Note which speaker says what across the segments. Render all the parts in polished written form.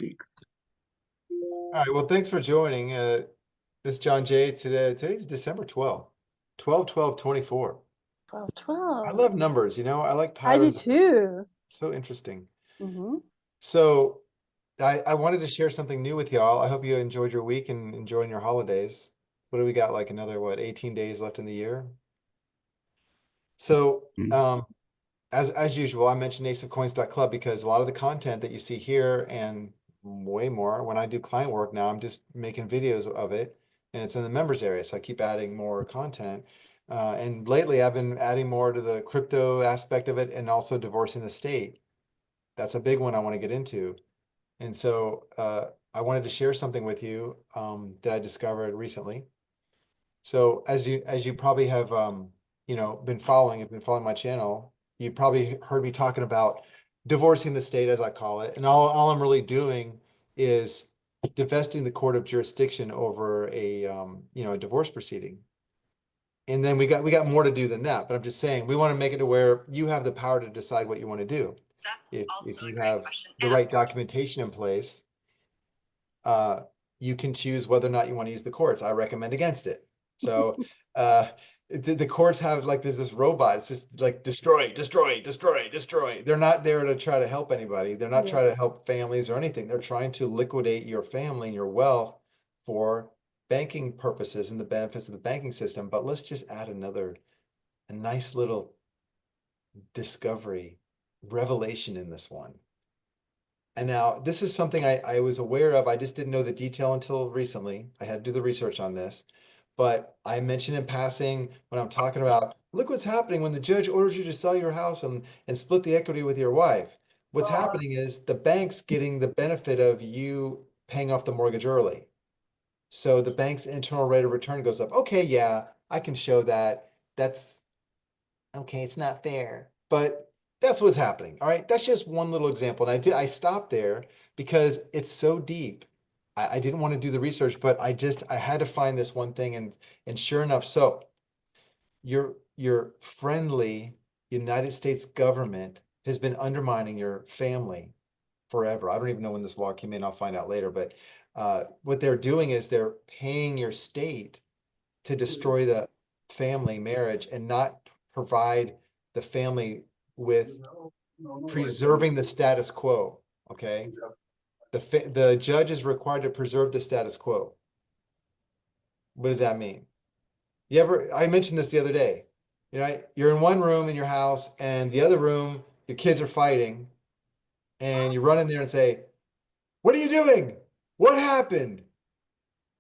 Speaker 1: All right, well, thanks for joining. This is John Jay. Today's December 12th, 12/12/24.
Speaker 2: 12,
Speaker 1: I
Speaker 2: 12.
Speaker 1: love numbers, I like
Speaker 2: I do
Speaker 1: patterns.
Speaker 2: too.
Speaker 1: It's so interesting.
Speaker 2: Hmm.
Speaker 1: So I wanted to share something new with y'all. I hope you enjoyed your week and enjoying your holidays. What do we got? Like another, 18 days left in the year? So as usual, I mentioned aceofcoins.club because a lot of the content that you see here and way more, when I do client work now, I'm just making videos of it and it's in the members area. So I keep adding more content. And lately I've been adding more to the crypto aspect of it and also divorcing the state. That's a big one I want to get into. And so I wanted to share something with you that I discovered recently. So as you probably have been following my channel, you probably heard me talking about divorcing the state, as I call it. And all I'm really doing is divesting the court of jurisdiction over a divorce proceeding. And then we got more to do than that, but I'm just saying we want to make it to where you have the power to decide what you want to do. If you have the right documentation in place, you can choose whether or not you want to use the courts. I recommend against it. So the courts have there's this robot. It's just like destroy, destroy, destroy, destroy. They're not there to try to help anybody. They're not trying to help families or anything. They're trying to liquidate your family and your wealth for banking purposes and the benefits of the banking system. But let's just add a nice little discovery, revelation in this one. And now this is something I was aware of. I just didn't know the detail until recently. I had to do the research on this. But I mentioned in passing when I'm talking about, look what's happening when the judge orders you to sell your house and split the equity with your wife. What's happening is the bank's getting the benefit of you paying off the mortgage early. So the bank's internal rate of return goes up. Okay, yeah, I can show that. That's okay, it's not fair, but that's what's happening. All right, that's just one little example. And I stopped there because it's so deep. I didn't want to do the research, but I had to find this one thing, and sure enough, so your friendly United States government has been undermining your family forever. I don't even know when this law came in. I'll find out later. But what they're doing is they're paying your state to destroy the family marriage and not provide the family with preserving the status quo. Okay. The judge is required to preserve the status quo. What does that mean? I mentioned this the other day. You're in one room in your house and the other room, your kids are fighting, and you run in there and say, "What are you doing? What happened?"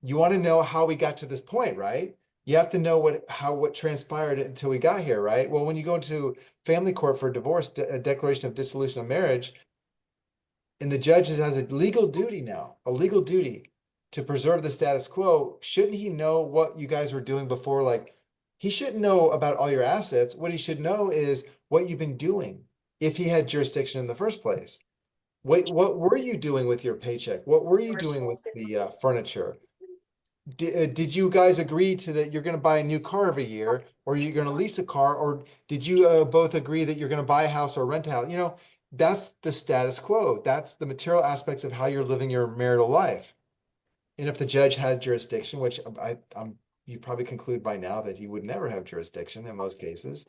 Speaker 1: You want to know how we got to this point, right? You have to know what transpired until we got here, right? Well, when you go to family court for divorce, a declaration of dissolution of marriage, and the judge has a legal duty now, a legal duty to preserve the status quo, shouldn't he know what you guys were doing before? Like, he shouldn't know about all your assets. What he should know is what you've been doing if he had jurisdiction in the first place. Wait, what were you doing with your paycheck? What were you doing with the furniture? Did you guys agree to that you're going to buy a new car every year, or you're going to lease a car, or did you both agree that you're going to buy a house or rent a house? That's the status quo. That's the material aspects of how you're living your marital life. And if the judge had jurisdiction, which you probably conclude by now that he would never have jurisdiction in most cases.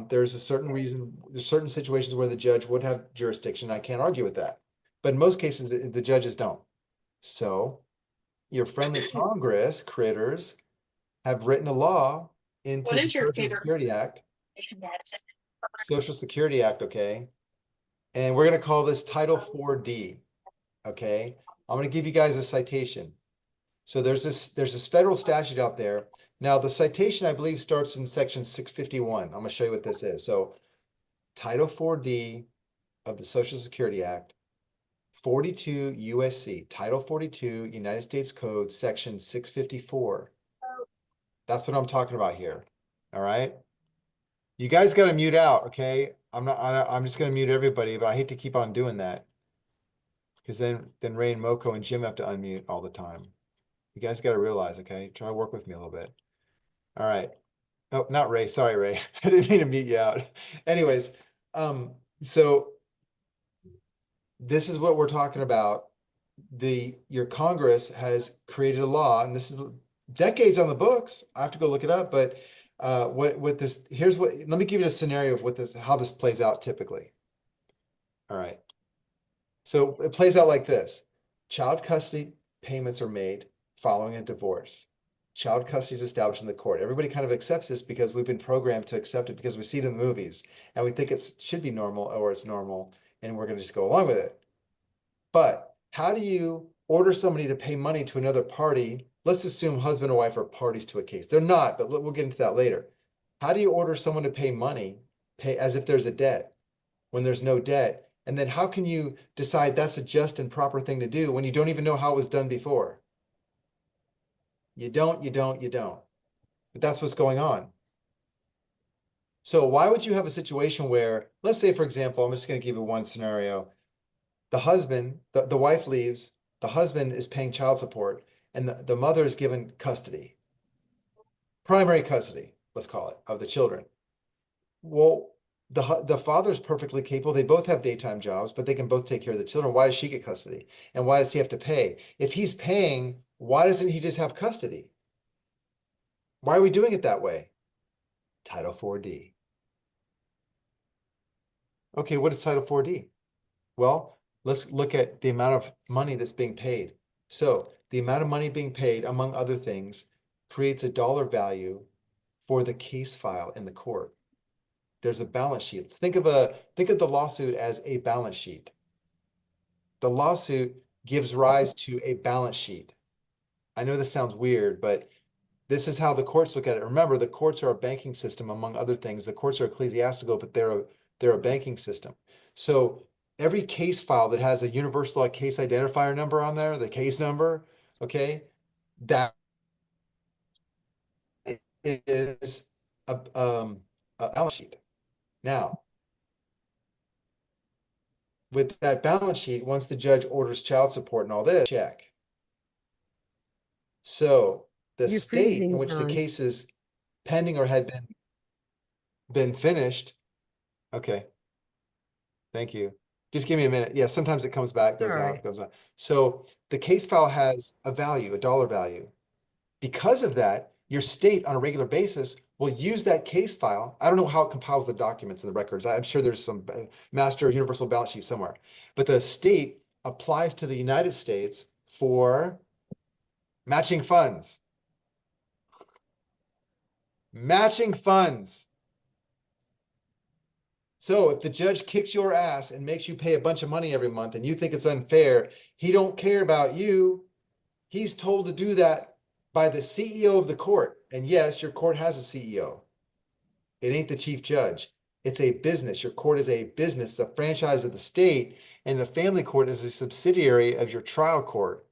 Speaker 1: There's a certain reason, there's certain situations where the judge would have jurisdiction. I can't argue with that. But in most cases, the judges don't. So your friendly Congress critters have written a law into the Social Security Act. Social Security Act, okay? And we're going to call this Title 4D, okay? I'm going to give you guys a citation. So there's this federal statute out there. Now, the citation, I believe, starts in section 651. I'm going to show you what this is. So Title 4D of the Social Security Act, 42 USC, Title 42, United States Code, section 654. That's what I'm talking about here. All right. You guys got to mute out. Okay. I'm just going to mute everybody, but I hate to keep on doing that because then Ray and Moko and Jim have to unmute all the time. You guys got to realize, okay, try to work with me a little bit. All right. Oh, not Ray. Sorry, Ray. I didn't mean to mute you out. Anyways, so this is what we're talking about your Congress has created a law, and this is decades on the books. I have to go look it up, but what this, here's what, let me give you a scenario of how this plays out typically. All right. So it plays out like this. Child custody payments are made following a divorce. Child custody is established in the court. Everybody kind of accepts this because we've been programmed to accept it because we see it in the movies and we think it should be normal or it's normal and we're going to just go along with it. But how do you order somebody to pay money to another party? Let's assume husband and wife are parties to a case. They're not, but we'll get into that later. How do you order someone to pay money, pay as if there's a debt when there's no debt? And then how can you decide that's a just and proper thing to do when you don't even know how it was done before? You don't. But that's what's going on. So why would you have a situation where, let's say, for example, I'm just going to give you one scenario. The husband, the wife leaves, the husband is paying child support, and the mother is given custody, primary custody, let's call it, of the children. Well, the father is perfectly capable. They both have daytime jobs, but they can both take care of the children. Why does she get custody? And why does he have to pay? If he's paying, why doesn't he just have custody? Why are we doing it that way? Title 4D. Okay, what is Title 4D? Well, let's look at the amount of money that's being paid. So the amount of money being paid, among other things, creates a dollar value for the case file in the court. There's a balance sheet. Think of the lawsuit as a balance sheet. The lawsuit gives rise to a balance sheet. I know this sounds weird, but this is how the courts look at it. Remember, the courts are a banking system, among other things. The courts are ecclesiastical, but they're a banking system. So every case file that has a universal case identifier number on there, the case number, okay, that is a balance sheet. Now, with that balance sheet, once the judge orders child support and all this, check. So the
Speaker 2: You're
Speaker 1: state in
Speaker 2: freezing,
Speaker 1: which the
Speaker 2: John.
Speaker 1: case is pending or had been finished. Okay. Thank you. Just give me a minute. Yeah, sometimes it comes back, goes
Speaker 2: All
Speaker 1: out,
Speaker 2: right.
Speaker 1: goes out. So the case file has a value, a dollar value. Because of that, your state on a regular basis will use that case file. I don't know how it compiles the documents and the records. I'm sure there's some master universal balance sheet somewhere. But the state applies to the United States for matching funds. Matching funds. So if the judge kicks your ass and makes you pay a bunch of money every month and you think it's unfair, he don't care about you. He's told to do that by the CEO of the court. And yes, your court has a CEO. It ain't the chief judge. It's a business. Your court is a business. It's a franchise of the state. And the family court is a subsidiary of your trial court.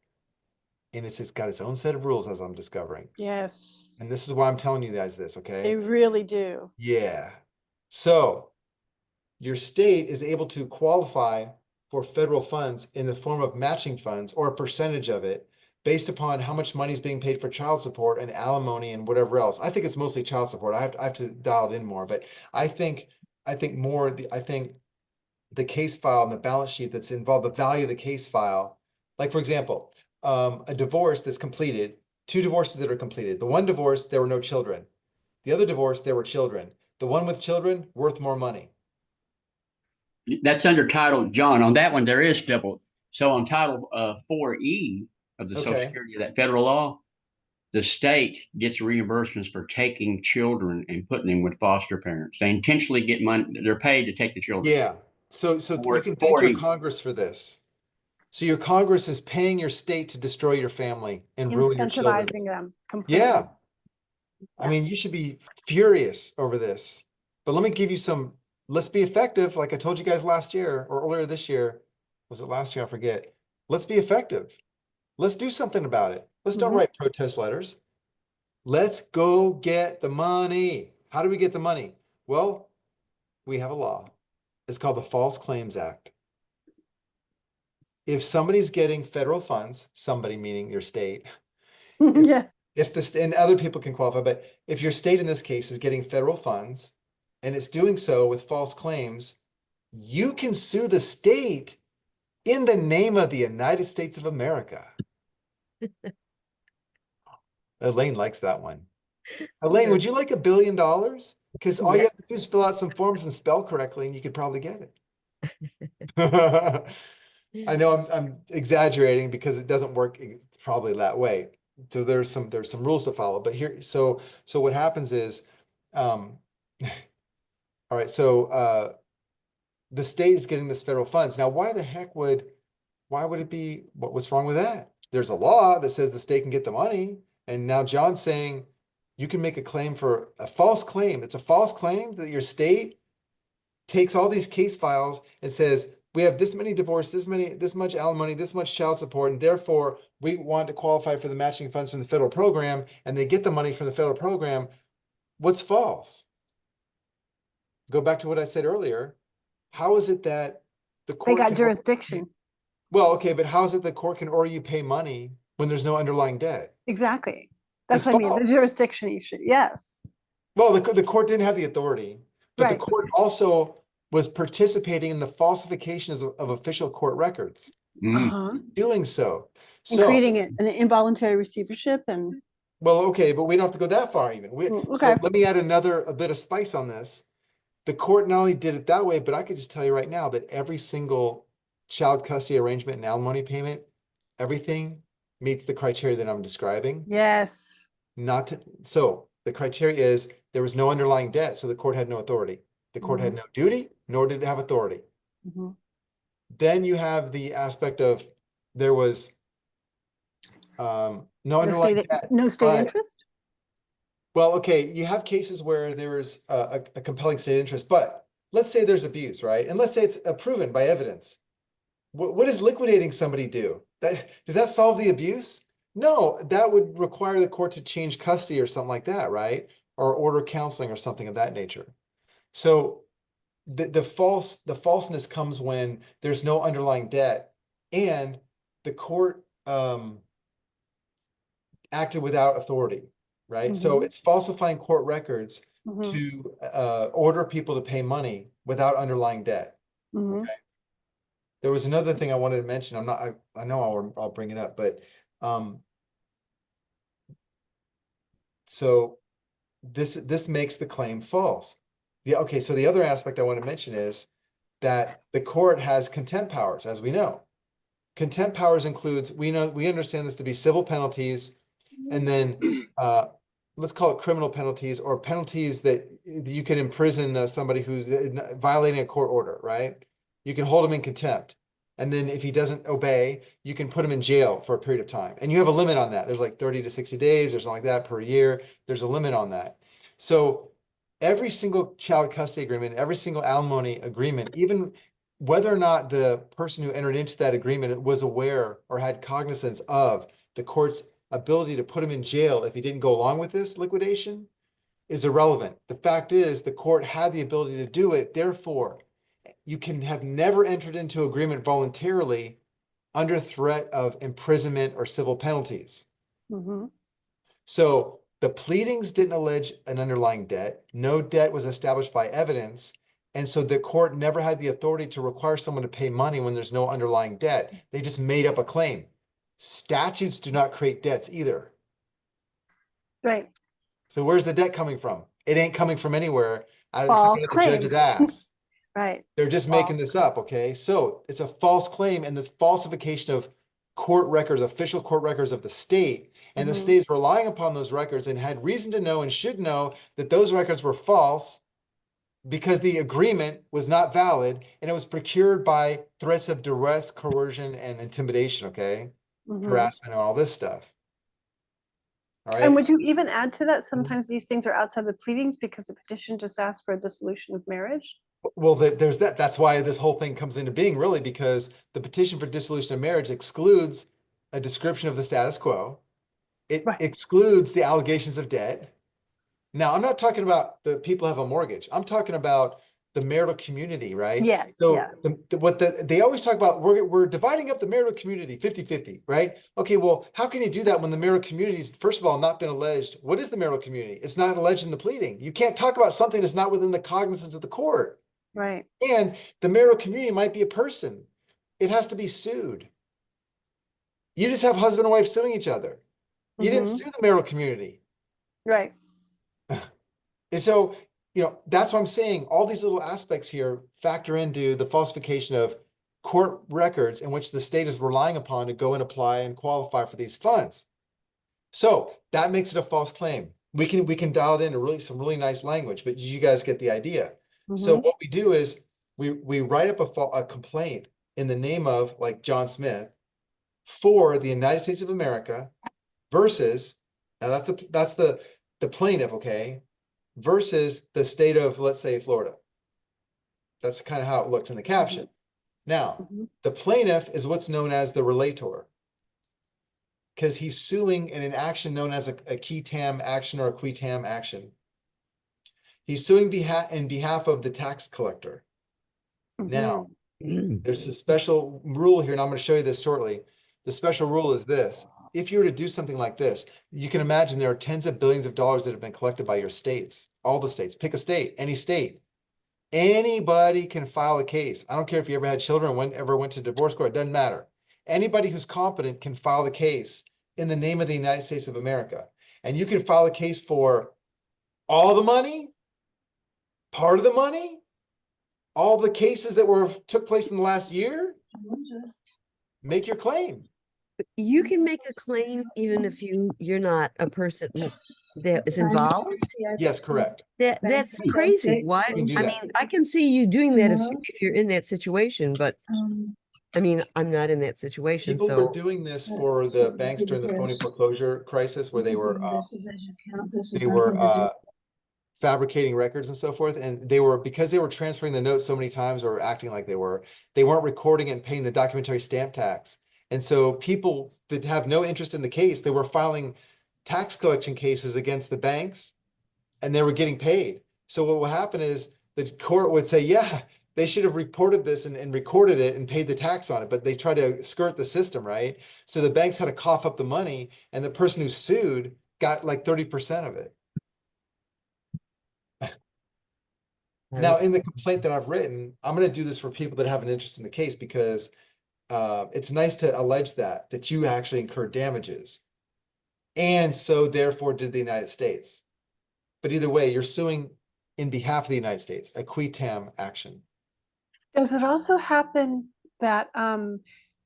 Speaker 1: And it's got its own set of rules, as I'm discovering.
Speaker 2: Yes,
Speaker 1: And this is why I'm telling you guys this,
Speaker 2: they
Speaker 1: okay?
Speaker 2: really do.
Speaker 1: Yeah. So your state is able to qualify for federal funds in the form of matching funds or a percentage of it based upon how much money is being paid for child support and alimony and whatever else. I think it's mostly child support. I have to dial it in more, but I think the case file and the balance sheet that's involved, the value of the case file, like for example, a divorce that's completed, two divorces that are completed. The one divorce, there were no children. The other divorce, there were children. The one with children, worth more money.
Speaker 3: That's under Title, John, on that one, there is double. So on Title 4E of the Social
Speaker 1: Okay.
Speaker 3: Security, of that federal law, the state gets reimbursements for taking children and putting them with foster parents. They intentionally get money, they're paid to take the children.
Speaker 1: Yeah. So you can thank your
Speaker 3: 4E.
Speaker 1: Congress for this. So your Congress is paying your state to destroy your family and ruin your children.
Speaker 2: Incentivizing them completely.
Speaker 1: Yeah. I mean, you should be furious over this. But let me give you some, let's be effective. Like I told you guys last year or earlier this year. Was it last year? I forget. Let's be effective. Let's do something about it. Let's don't write protest letters. Let's go get the money. How do we get the money? Well, we have a law. It's called the False Claims Act. If somebody's getting federal funds, somebody meaning your state,
Speaker 2: Yeah.
Speaker 1: if this and other people can qualify, but if your state in this case is getting federal funds and it's doing so with false claims, you can sue the state in the name of the United States of America. Elaine likes that one. Elaine, would you like $1 billion? Because all you have to do is fill out some forms and spell correctly, and you could probably get it. I know I'm exaggerating because it doesn't work probably that way. So there's some rules to follow. But here, so what happens is, all right. So the state is getting this federal funds. Now, why would it be? What's wrong with that? There's a law that says the state can get the money, and now John's saying you can make a claim for a false claim. It's a false claim that your state takes all these case files and says, we have this many divorce, this much alimony, this much child support, and therefore we want to qualify for the matching funds from the federal program, and they get the money from the federal program. What's false? Go back to what I said earlier. How is it that the
Speaker 2: They
Speaker 1: court
Speaker 2: got
Speaker 1: can
Speaker 2: jurisdiction.
Speaker 1: well, okay, but how is it the court can order you pay money when there's no underlying debt?
Speaker 2: Exactly. That's
Speaker 1: It's
Speaker 2: what I mean. The
Speaker 1: false.
Speaker 2: jurisdiction issue. Yes.
Speaker 1: Well, the court didn't have the authority, but the
Speaker 2: Right.
Speaker 1: court also was participating in the falsification of official court records,
Speaker 2: Uh-huh.
Speaker 1: doing so.
Speaker 2: And creating an involuntary receivership and
Speaker 1: Well, okay, but we don't have to go that far even.
Speaker 2: okay.
Speaker 1: So let me add a bit of spice on this. The court not only did it that way, but I could just tell you right now that every single child custody arrangement and alimony payment, everything meets the criteria that I'm describing.
Speaker 2: Yes.
Speaker 1: So the criteria is there was no underlying debt, so the court had no authority. The court had no duty, nor did it have authority.
Speaker 2: Mhm.
Speaker 1: Then you have the aspect of there was no underlying debt.
Speaker 2: No state
Speaker 1: but-
Speaker 2: interest?
Speaker 1: Well, okay, you have cases where there is a compelling state interest, but let's say there's abuse, right? And let's say it's proven by evidence. What does liquidating somebody do? Does that solve the abuse? No, that would require the court to change custody or something like that, right? Or order counseling or something of that nature. So the falseness comes when there's no underlying debt and the court acted without authority, right? So it's falsifying court records to order people to pay money without underlying debt. Okay. There was another thing I wanted to mention. I know I'll bring it up, but so this makes the claim false. Okay, so the other aspect I want to mention is that the court has contempt powers, as we know. Contempt powers includes, we understand this to be civil penalties, and then let's call it criminal penalties or penalties that you can imprison somebody who's violating a court order, right? You can hold him in contempt. And then if he doesn't obey, you can put him in jail for a period of time. And you have a limit on that. There's like 30 to 60 days or something like that per year. There's a limit on that. So every single child custody agreement, every single alimony agreement, even whether or not the person who entered into that agreement was aware or had cognizance of the court's ability to put him in jail if he didn't go along with this liquidation is irrelevant. The fact is the court had the ability to do it. Therefore, you can have never entered into agreement voluntarily under threat of imprisonment or civil penalties. So the pleadings didn't allege an underlying debt. No debt was established by evidence. And so the court never had the authority to require someone to pay money when there's no underlying debt. They just made up a claim. Statutes do not create debts either.
Speaker 2: Right.
Speaker 1: So where's the debt coming from? It ain't coming from anywhere.
Speaker 2: False
Speaker 1: The
Speaker 2: claim.
Speaker 1: judge's ass.
Speaker 2: Right.
Speaker 1: They're just making this up, okay? So it's a false claim, and this falsification of court records, official court records of the state, and the state is relying upon those records and had reason to know and should know that those records were false because the agreement was not valid and it was procured by threats of duress, coercion, and intimidation, okay? Harassment and all this stuff. All right.
Speaker 2: And would you even add to that, sometimes these things are outside the pleadings because the petition just asks for a dissolution of marriage?
Speaker 1: Well, there's that. That's why this whole thing comes into being, really, because the petition for dissolution of marriage excludes a description of the status quo. It excludes the allegations of debt. Now, I'm not talking about the people who have a mortgage. I'm talking about the marital community, right?
Speaker 2: Yes.
Speaker 1: So
Speaker 2: Yes.
Speaker 1: they always talk about, we're dividing up the marital community 50-50, right? Okay, well, how can you do that when the marital community's, first of all, not been alleged? What is the marital community? It's not alleged in the pleading. You can't talk about something that's not within the cognizance of the court.
Speaker 2: Right.
Speaker 1: And the marital community might be a person. it has to be sued. You just have husband and wife suing each other. You didn't
Speaker 2: Mhm.
Speaker 1: sue the marital community.
Speaker 2: Right.
Speaker 1: And so, that's what I'm saying. All these little aspects here factor into the falsification of court records in which the state is relying upon to go and apply and qualify for these funds. So that makes it a false claim. We can dial it into some really nice language, but you guys get the idea. So
Speaker 2: Mhm.
Speaker 1: what we do is we write up a complaint in the name of, like, John Smith for the United States of America versus, now that's the plaintiff, okay, versus the state of, let's say, Florida. That's kind of how it looks in the caption. Now,
Speaker 2: Mhm.
Speaker 1: the plaintiff is what's known as the relator, because he's suing in an action known as a qui tam action or a qui tam action. He's suing in behalf of the tax collector. Now,
Speaker 2: Mhm.
Speaker 1: there's a special rule here, and I'm going to show you this shortly. The special rule is this. If you were to do something like this, you can imagine there are tens of billions of dollars that have been collected by your states, all the states. Pick a state, any state. Anybody can file a case. I don't care if you ever had children, ever went to divorce court, it doesn't matter. Anybody who's competent can file the case in the name of the United States of America. And you can file a case for all the money, part of the money, all the cases that took place in the last year. Make your claim.
Speaker 4: You can make a claim even if you're not a person that is involved.
Speaker 1: Yes, correct.
Speaker 4: That's crazy. Why?
Speaker 1: You can do
Speaker 4: I
Speaker 1: that.
Speaker 4: mean, I can see you doing that if you're in that situation, but I mean, I'm not in that situation,
Speaker 1: People were
Speaker 4: so
Speaker 1: doing this for the banks during the phony foreclosure crisis, where they were fabricating records and so forth. And because they were transferring the notes so many times or acting like they weren't recording and paying the documentary stamp tax. And so people that have no interest in the case, they were filing tax collection cases against the banks, and they were getting paid. So what would happen is the court would say, yeah, they should have reported this and recorded it and paid the tax on it, but they try to skirt the system, right? So the banks had to cough up the money, and the person who sued got like 30% of it. Now, in the complaint that I've written, I'm going to do this for people that have an interest in the case, because it's nice to allege that you actually incurred damages. And so therefore did the United States. But either way, you're suing in behalf of the United States, a qui tam action.
Speaker 2: Does it also happen that at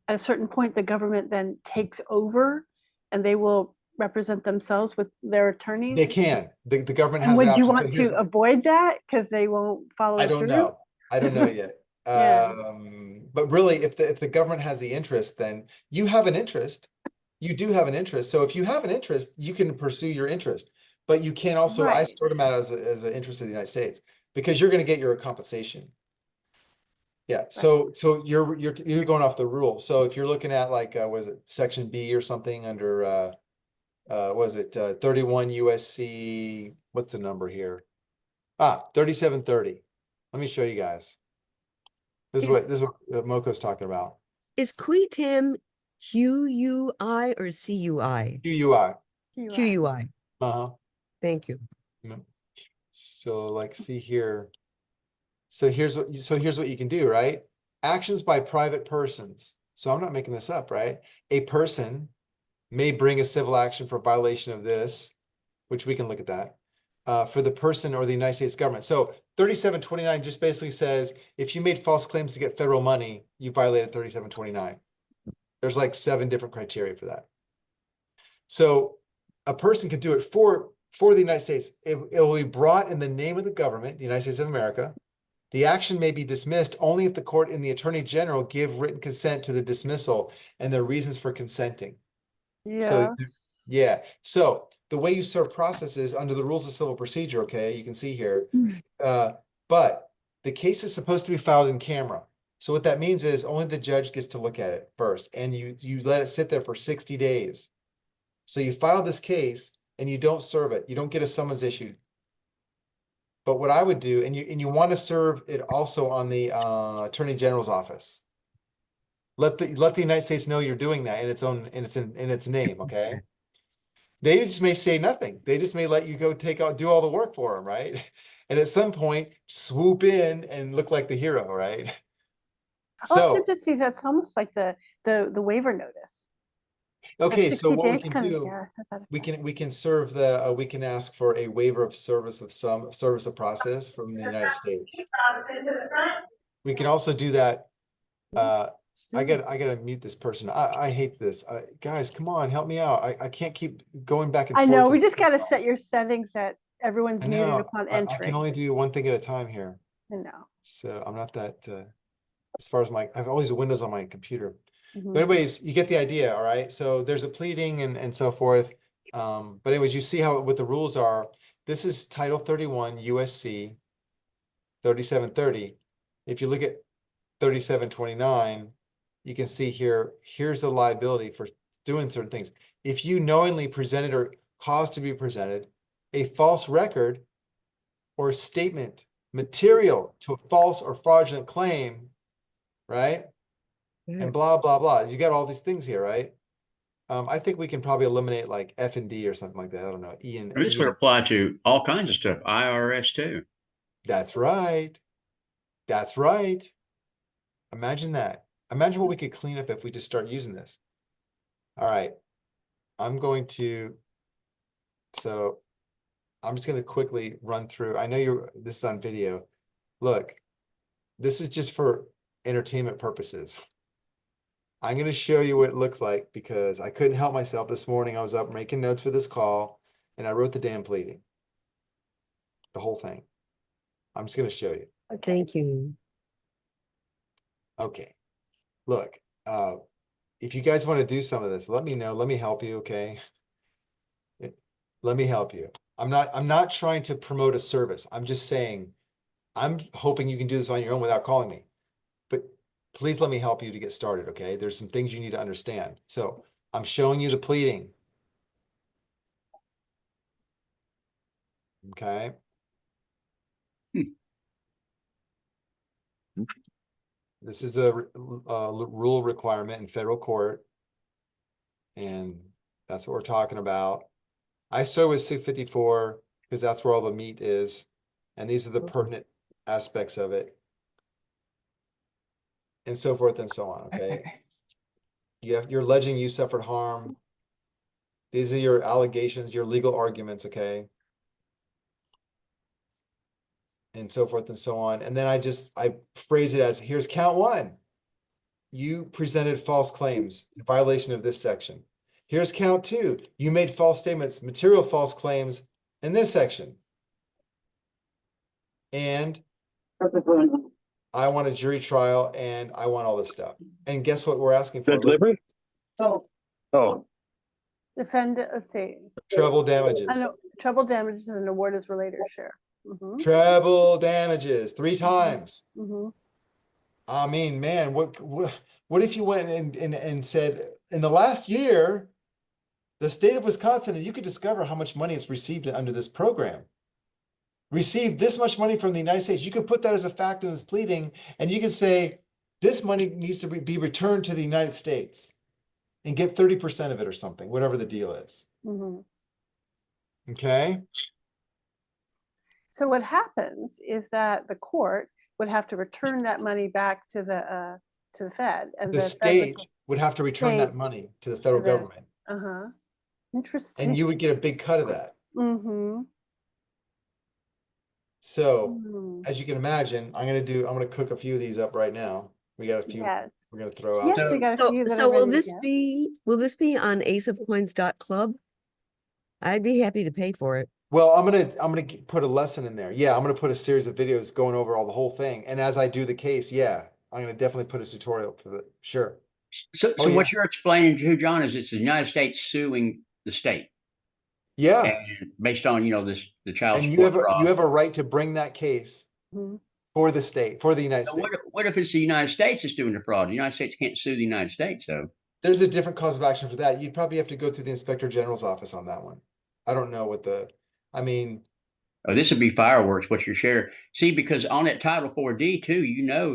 Speaker 2: a certain point the government then takes over and they will represent themselves with their attorneys?
Speaker 1: They can. The government
Speaker 2: And
Speaker 1: has the
Speaker 2: would you
Speaker 1: option.
Speaker 2: want to avoid that because they won't follow
Speaker 1: I
Speaker 2: it
Speaker 1: don't
Speaker 2: through?
Speaker 1: know. I don't know yet.
Speaker 2: Yeah.
Speaker 1: But really, if the government has the interest, then you have an interest. You do have an interest. So if you have an interest, you can pursue your interest. But you can also, I
Speaker 2: Right.
Speaker 1: sort them out as an interest of the United States, because you're going to get your compensation. Yeah. So you're going off the rule. So if you're looking at, like, was it Section B or something under was it 31 USC? What's the number here? 3730. Let me show you guys. This is what Moco's talking about.
Speaker 4: is qui tam QUI or CUI?
Speaker 1: QUI.
Speaker 4: QUI.
Speaker 1: Uh-huh.
Speaker 4: Thank you.
Speaker 1: So, like, see here. So here's what you can do, right? Actions by private persons. So I'm not making this up, right? A person may bring a civil action for violation of this, which we can look at that, for the person or the United States government. So 3729 just basically says, if you made false claims to get federal money, you violated 3729. There's like 7 different criteria for that. So a person could do it for the United States. It will be brought in the name of the government, the United States of America. The action may be dismissed only if the court and the Attorney General give written consent to the dismissal and their reasons for consenting. So, yeah. So the way you serve process is under the rules of civil procedure, okay? You can see here. But the case is supposed to be filed in camera. So what that means is only the judge gets to look at it first, and you let it sit there for 60 days. So you file this case and you don't serve it. You don't get a summons issued. But what I would do, and you want to serve it also on the Attorney General's office. Let the United States know you're doing that in its name, okay? They just may say nothing. They just may let you go do all the work for them, right? And at some point, swoop in and look like the hero, right?
Speaker 2: Oh, I
Speaker 1: So,
Speaker 2: could just see that's almost like the waiver notice. That
Speaker 1: okay, so
Speaker 2: 60
Speaker 1: what we
Speaker 2: days
Speaker 1: can
Speaker 2: kind of,
Speaker 1: do,
Speaker 2: yeah, has that
Speaker 1: we
Speaker 2: effect.
Speaker 1: can serve the, we can ask for a waiver of service of some service of process from the United States. We can also do that. I gotta mute this person. I hate this. Guys, come on, help me out. I can't keep going back and
Speaker 2: I
Speaker 1: forth.
Speaker 2: know, we just got to set your settings that everyone's
Speaker 1: I
Speaker 2: muted
Speaker 1: know,
Speaker 2: upon
Speaker 1: I can
Speaker 2: entry.
Speaker 1: only do one thing at a time here.
Speaker 2: I know.
Speaker 1: So I'm not that, as far as I have all these windows on my computer.
Speaker 2: Mhm.
Speaker 1: But anyways, you get the idea, all right? So there's a pleading and so forth. But anyways, you see what the rules are. This is Title 31 USC 3730. If you look at 3729, you can see here, here's the liability for doing certain things. If you knowingly presented or caused to be presented a false record or statement material to a false or fraudulent claim, right? And blah, blah, blah. You got all these things here, right? I think we can probably eliminate like F and D or something like that. I don't know.
Speaker 3: This would apply to all kinds of stuff, IRS too.
Speaker 1: That's right. That's right. Imagine that. Imagine what we could clean up if we just start using this. All right. I'm just going to quickly run through. I know this is on video. Look, this is just for entertainment purposes. I'm going to show you what it looks like because I couldn't help myself this morning. I was up making notes for this call and I wrote the damn pleading. The whole thing. I'm just going to show you.
Speaker 4: Thank you.
Speaker 1: Okay. Look, if you guys want to do some of this, let me know. Let me help you, okay? Let me help you. I'm not trying to promote a service. I'm just saying, I'm hoping you can do this on your own without calling me. But please let me help you to get started, okay? There's some things you need to understand. So I'm showing you the pleading. Okay. This is a rule requirement in federal court. And that's what we're talking about. I started with 654 because that's where all the meat is. And these are the pertinent aspects of it. And so forth and so on, okay? You're alleging you suffered harm. These are your allegations, your legal arguments, okay? And so forth and so on. And then I phrase it as, here's count one. You presented false claims in violation of this section. Here's count two. You made false statements, material false claims in this section. And I want a jury trial and I want all this stuff. And guess what we're asking for?
Speaker 5: Delivery? Oh.
Speaker 2: Defend, let's see.
Speaker 1: Treble damages.
Speaker 2: I know, treble damages and an award is related share. Mhm.
Speaker 1: Treble damages 3 times.
Speaker 2: Mhm.
Speaker 1: I mean, man, what if you went and said in the last year, the state of Wisconsin, and you could discover how much money it's received under this program. Received this much money from the United States. You could put that as a fact in this pleading, and you could say this money needs to be returned to the United States and get 30% of it or something, whatever the deal is.
Speaker 2: Mhm.
Speaker 1: Okay.
Speaker 2: So what happens is that the court would have to return that money back to the Fed, and
Speaker 1: The
Speaker 2: the Fed
Speaker 1: state would have to return that
Speaker 2: state
Speaker 1: money to the federal government,
Speaker 2: uh-huh.
Speaker 1: and
Speaker 2: Interesting.
Speaker 1: you would get a big cut of that.
Speaker 2: Mm-hmm.
Speaker 1: So,
Speaker 2: Mm.
Speaker 1: as you can imagine, I'm gonna cook a few of these up right now. We got a few
Speaker 2: Yes.
Speaker 1: we're gonna throw out.
Speaker 2: Yes, we got a few that
Speaker 4: So
Speaker 2: are
Speaker 4: will
Speaker 2: ready.
Speaker 4: this be on aceofcoins.club? I'd be happy to pay for it.
Speaker 1: Well, I'm gonna put a lesson in there. Yeah, I'm gonna put a series of videos going over all the whole thing. And as I do the case, yeah, I'm gonna definitely put a tutorial for it. Sure.
Speaker 3: So
Speaker 1: Oh,
Speaker 3: what
Speaker 1: yeah.
Speaker 3: you're explaining to John is it's the United States suing the state,
Speaker 1: Yeah.
Speaker 3: and based on the child
Speaker 1: And
Speaker 3: support
Speaker 1: you
Speaker 3: fraud.
Speaker 1: have a right to bring that case
Speaker 2: Mhm.
Speaker 1: for the state, for the United
Speaker 3: So
Speaker 1: States.
Speaker 3: what if it's the United States that's doing the fraud? The United States can't sue the United States, so.
Speaker 1: There's a different cause of action for that. You'd probably have to go to the Inspector General's office on that one. I don't know I mean,
Speaker 3: Oh, this would be fireworks, what you're sharing. See, because on that Title 4D too,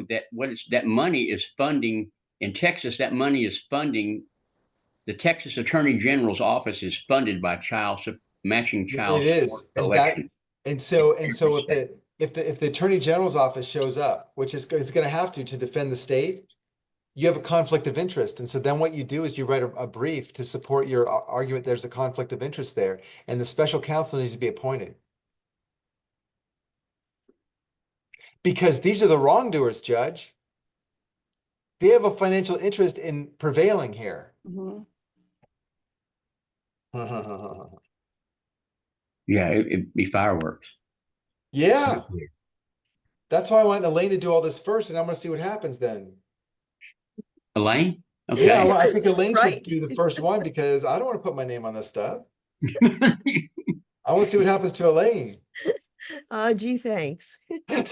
Speaker 3: that that money is funding in Texas, that money is funding the Texas Attorney General's office is funded by matching child
Speaker 1: it
Speaker 3: support
Speaker 1: is.
Speaker 3: collection.
Speaker 1: And so
Speaker 3: Every
Speaker 1: if the Attorney General's office shows up, which is going to have to defend the state, you have a conflict of interest. And so then what you do is you write a brief to support your argument there's a conflict of interest there, and the special counsel needs to be appointed. Because these are the wrongdoers, Judge. They have a financial interest in prevailing here.
Speaker 2: Mhm.
Speaker 3: Yeah, it'd be fireworks.
Speaker 1: Yeah. That's why I want Elaine to do all this first, and I'm gonna see what happens then.
Speaker 3: Elaine?
Speaker 1: Yeah,
Speaker 3: Okay.
Speaker 1: well, I think Elaine should
Speaker 4: Right.
Speaker 1: do the first one because I don't want to put my name on this stuff. I want to see what happens to Elaine.
Speaker 4: Gee, thanks.
Speaker 3: Put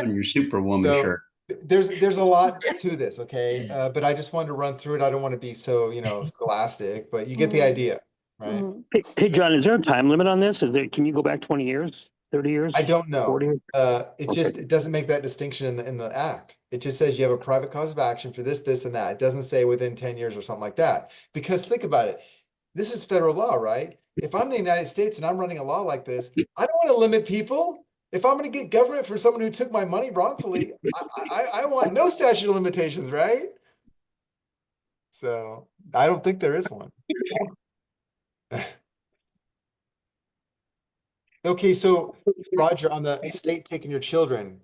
Speaker 3: on your Superwoman
Speaker 1: So
Speaker 3: shirt.
Speaker 1: there's a lot to this, okay? But I just wanted to run through it. I don't want to be so, scholastic, but you get the
Speaker 2: Mhm.
Speaker 1: idea, right?
Speaker 2: Mhm.
Speaker 5: Hey, John, is there a time limit on this? Can you go back 20 years, 30 years?
Speaker 1: I don't know.
Speaker 5: 40 years?
Speaker 1: It doesn't make that distinction in the act. It just says you have a private cause of action for this, this, and that. It doesn't say within 10 years or something like that. Because think about it. This is federal law, right? If I'm the United States and I'm running a law like this, I don't want to limit people. If I'm going to get government for someone who took my money wrongfully, I want no statute of limitations, right? So I don't think there is one. Okay, so Roger, on the state taking your children,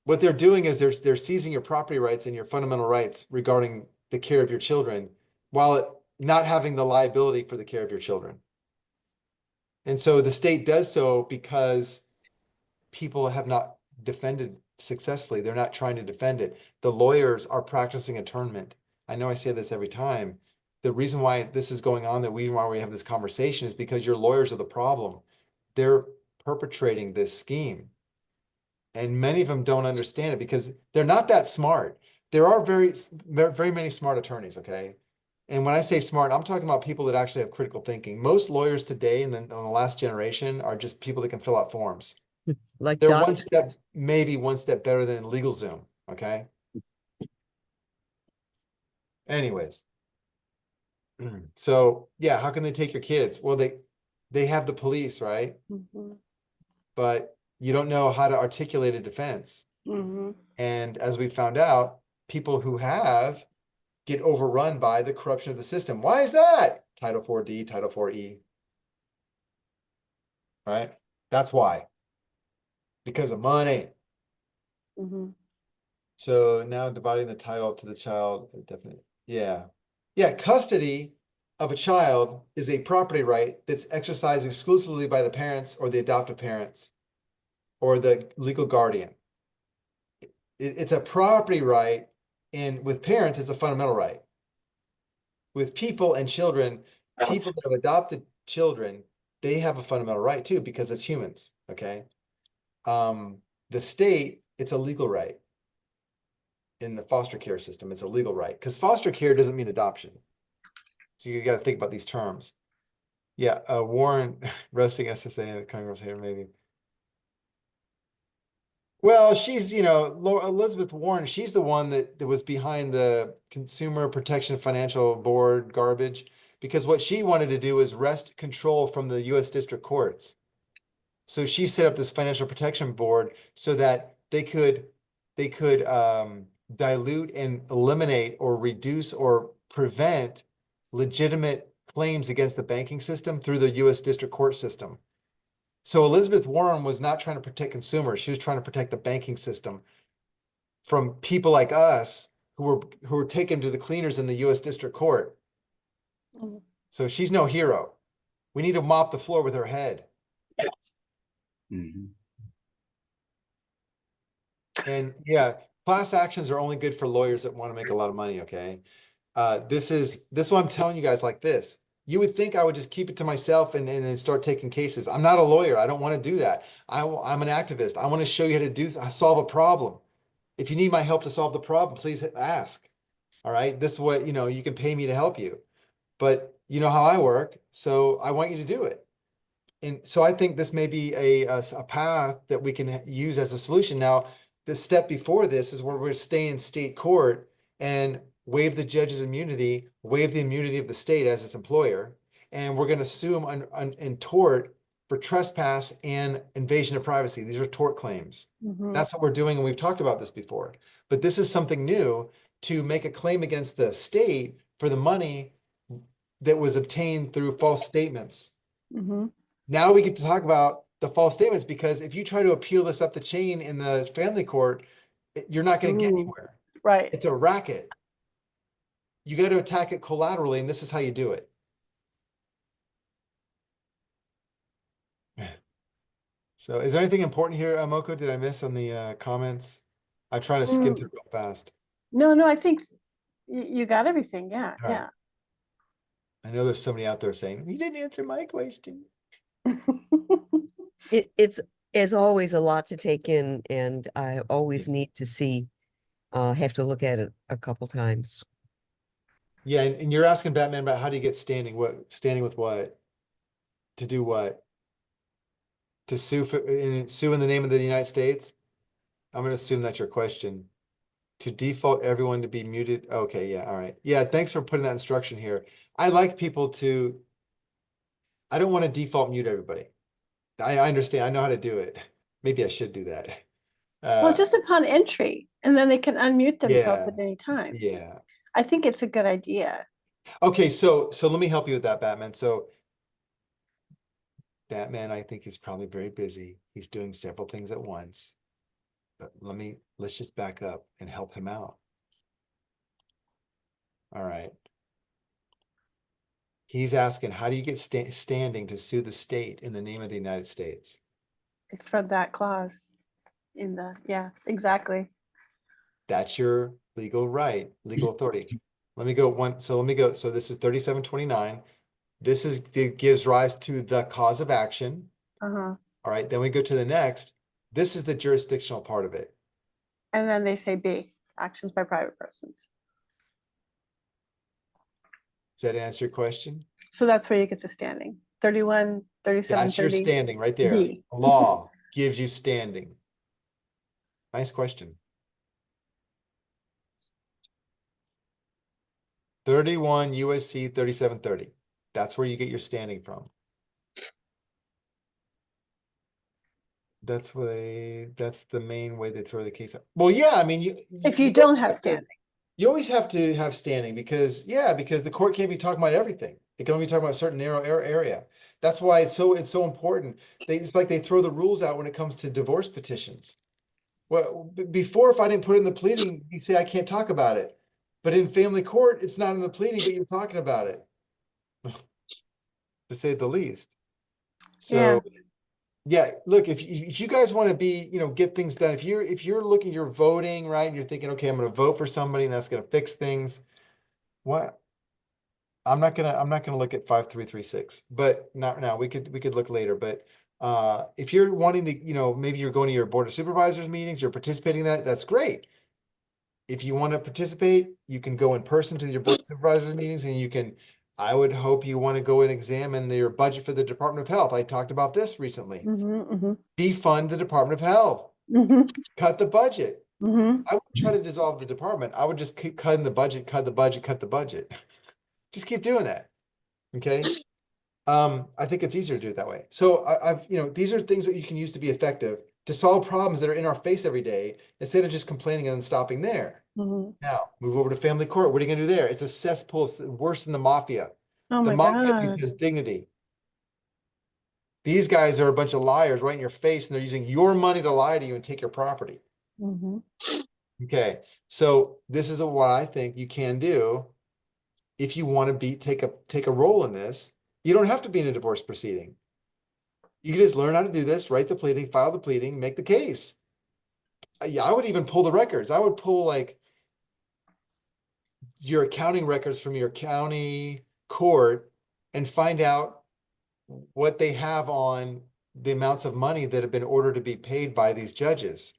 Speaker 1: what they're doing is they're seizing your property rights and your fundamental rights regarding the care of your children, while not having the liability for the care of your children. And so the state does so because people have not defended successfully. They're not trying to defend it. The lawyers are practicing internment. I know I say this every time. The reason why this is going on, why we have this conversation, is because your lawyers are the problem. They're perpetrating this scheme. And many of them don't understand it because they're not that smart. There are very, very many smart attorneys, okay? And when I say smart, I'm talking about people that actually have critical thinking. Most lawyers today and then on the last generation are just people that can fill out forms.
Speaker 4: Like
Speaker 1: They're
Speaker 4: doctors.
Speaker 1: maybe one step better than LegalZoom, okay? Anyways. So yeah, how can they take your kids? Well, they have the police, right?
Speaker 2: Mhm.
Speaker 1: But you don't know how to articulate a defense.
Speaker 2: Mhm.
Speaker 1: And as we found out, people who have get overrun by the corruption of the system. Why is that? Title 4D, Title 4E. Right? That's why. Because of money.
Speaker 2: Mhm.
Speaker 1: So now dividing the title to the child, definitely. Yeah. Yeah, custody of a child is a property right that's exercised exclusively by the parents or the adoptive parents or the legal guardian. It's a property right, and with parents, it's a fundamental right. With people and children, people that have adopted children, they have a fundamental right too, because it's humans, okay? The state, it's a legal right. In the foster care system, it's a legal right, because foster care doesn't mean adoption. So you got to think about these terms. Yeah, Warren roasting SSA in the Congress here, maybe. Well, she's, Elizabeth Warren, she's the one that was behind the Consumer Protection Financial Board garbage, because what she wanted to do is wrest control from the US district courts. So she set up this financial protection board so that they could dilute and eliminate or reduce or prevent legitimate claims against the banking system through the US district court system. So Elizabeth Warren was not trying to protect consumers. She was trying to protect the banking system from people like us who were taken to the cleaners in the US district court.
Speaker 2: Mhm.
Speaker 1: So she's no hero. We need to mop the floor with her head.
Speaker 3: Mhm.
Speaker 1: And yeah, class actions are only good for lawyers that want to make a lot of money, okay? This is what I'm telling you guys like this. You would think I would just keep it to myself and then start taking cases. I'm not a lawyer. I don't want to do that. I'm an activist. I want to show you how to solve a problem. If you need my help to solve the problem, please ask. All right. This is what, you can pay me to help you. But you know how I work, so I want you to do it. And so I think this may be a path that we can use as a solution. Now, the step before this is where we're going to stay in state court and waive the judge's immunity, waive the immunity of the state as its employer, and we're going to sue them in tort for trespass and invasion of privacy. These are tort claims.
Speaker 2: Mhm.
Speaker 1: That's what we're doing, and we've talked about this before. but this is something new to make a claim against the state for the money that was obtained through false statements.
Speaker 2: Mhm.
Speaker 1: Now we get to talk about the false statements, because if you try to appeal this up the chain in the family court, you're not going to get
Speaker 2: Ooh.
Speaker 1: anywhere.
Speaker 2: Right.
Speaker 1: It's a racket. You got to attack it collaterally, and this is how you do it. So is there anything important here, Moko? Did I miss on the comments? I'm trying to skim through real fast.
Speaker 2: No, I think you got everything. Yeah,
Speaker 1: All right. I know there's somebody out there saying, you didn't answer my question.
Speaker 2: yeah.
Speaker 4: It's, as always, a lot to take in, and I always need to see, have to look at it a couple times.
Speaker 1: Yeah, and you're asking Batman about how do you get standing? What standing with what? To do what? To sue sue in the name of the United States? I'm going to assume that's your question. To default everyone to be muted. Okay, yeah, all right. Yeah, thanks for putting that instruction here. I like people to, I don't want to default mute everybody. I understand. I know how to do it. Maybe I should do that.
Speaker 2: Well, just upon entry, and then they can unmute themselves
Speaker 1: Yeah,
Speaker 2: at any time.
Speaker 1: yeah.
Speaker 2: I think it's a good idea.
Speaker 1: Okay, so let me help you with that, Batman. So Batman, I think, is probably very busy. He's doing several things at once. But let's just back up and help him out. All right. He's asking, how do you get standing to sue the state in the name of the United States?
Speaker 2: It's from that clause in the, yeah, exactly.
Speaker 1: That's your legal right, legal authority. Let me go one. So let me go. So this is 3729. It gives rise to the cause of action.
Speaker 2: Uh-huh.
Speaker 1: All right. Then we go to the next. This is the jurisdictional part of it.
Speaker 2: And then they say B, actions by private persons.
Speaker 1: Does that answer your question?
Speaker 2: So that's where you get the standing. 31, 37,
Speaker 1: That's your
Speaker 2: 30.
Speaker 1: standing right there.
Speaker 2: B.
Speaker 1: Law gives you standing. Nice question. 31 USC 3730. That's where you get your standing from. That's the main way they throw the case out. Well, yeah, I mean,
Speaker 2: If you
Speaker 1: you
Speaker 2: don't
Speaker 1: always
Speaker 2: have
Speaker 1: to-
Speaker 2: standing.
Speaker 1: You always have to have standing because the court can't be talking about everything. It can only be talking about a certain narrow area. That's why it's so important. It's like they throw the rules out when it comes to divorce petitions. Well, before, if I didn't put it in the pleading, you say I can't talk about it. But in family court, it's not in the pleading, but you're talking about it, to say the least. So yeah, look, if you guys want to be, get things done, if you're looking, you're voting, right? And you're thinking, okay, I'm going to vote for somebody and that's going to fix things. What? I'm not gonna look at 5336, but not now. We could look later. But if you're wanting to, maybe you're going to your board of supervisors meetings, you're participating in that, that's great. If you want to participate, you can go in person to your board of supervisors meetings, and I would hope you want to go and examine your budget for the Department of Health. I talked about this recently. Defund the Department of Health. Cut the budget. I wouldn't try to dissolve the department. I would just keep cutting the budget, cut the budget, cut the budget. Just keep doing that. Okay. I think it's easier to do it that way. So these are things that you can use to be effective to solve problems that are in our face every day, instead of just complaining and then stopping there. Now, move over to family court. What are you going to do there? It's a cesspool. It's worse than the mafia.
Speaker 2: Oh
Speaker 1: The
Speaker 2: my
Speaker 1: mafia at
Speaker 2: God.
Speaker 1: least has dignity. These guys are a bunch of liars right in your face, and they're using your money to lie to you and take your property. Okay, so this is what I think you can do if you want to take a role in this. You don't have to be in a divorce proceeding. You can just learn how to do this, write the pleading, file the pleading, make the case. I would even pull the records. I would pull like your accounting records from your county court and find out what they have on the amounts of money that have been ordered to be paid by these judges.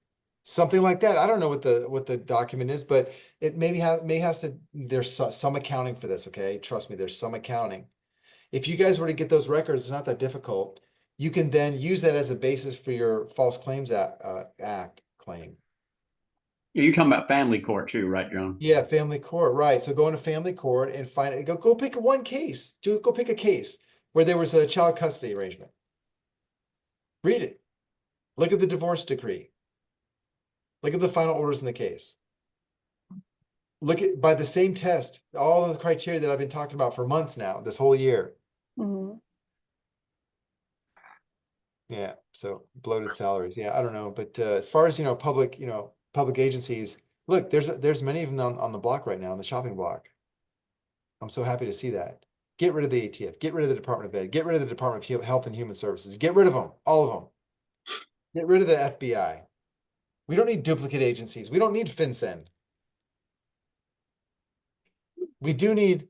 Speaker 1: Something like that. I don't know what the document is, but it may have to, there's some accounting for this, okay? Trust me, there's some accounting. If you guys were to get those records, it's not that difficult. You can then use that as a basis for your False Claims Act claim.
Speaker 3: You're talking about family court too, right, John?
Speaker 1: Yeah, family court, right. So go into family court and go pick one case. Go pick a case where there was a child custody arrangement. Read it. Look at the divorce decree. Look at the final orders in the case. Look at, by the same test, all the criteria that I've been talking about for months now, this whole year.
Speaker 2: Mhm.
Speaker 1: Yeah, so bloated salaries. Yeah, I don't know, but as far as public, public agencies, look, there's many of them on the block right now, on the shopping block. I'm so happy to see that. Get rid of the ATF, get rid of the Department of Ed, get rid of the Department of Health and Human Services, get rid of them, all of them. Get rid of the FBI. We don't need duplicate agencies. We don't need FinCEN. We do need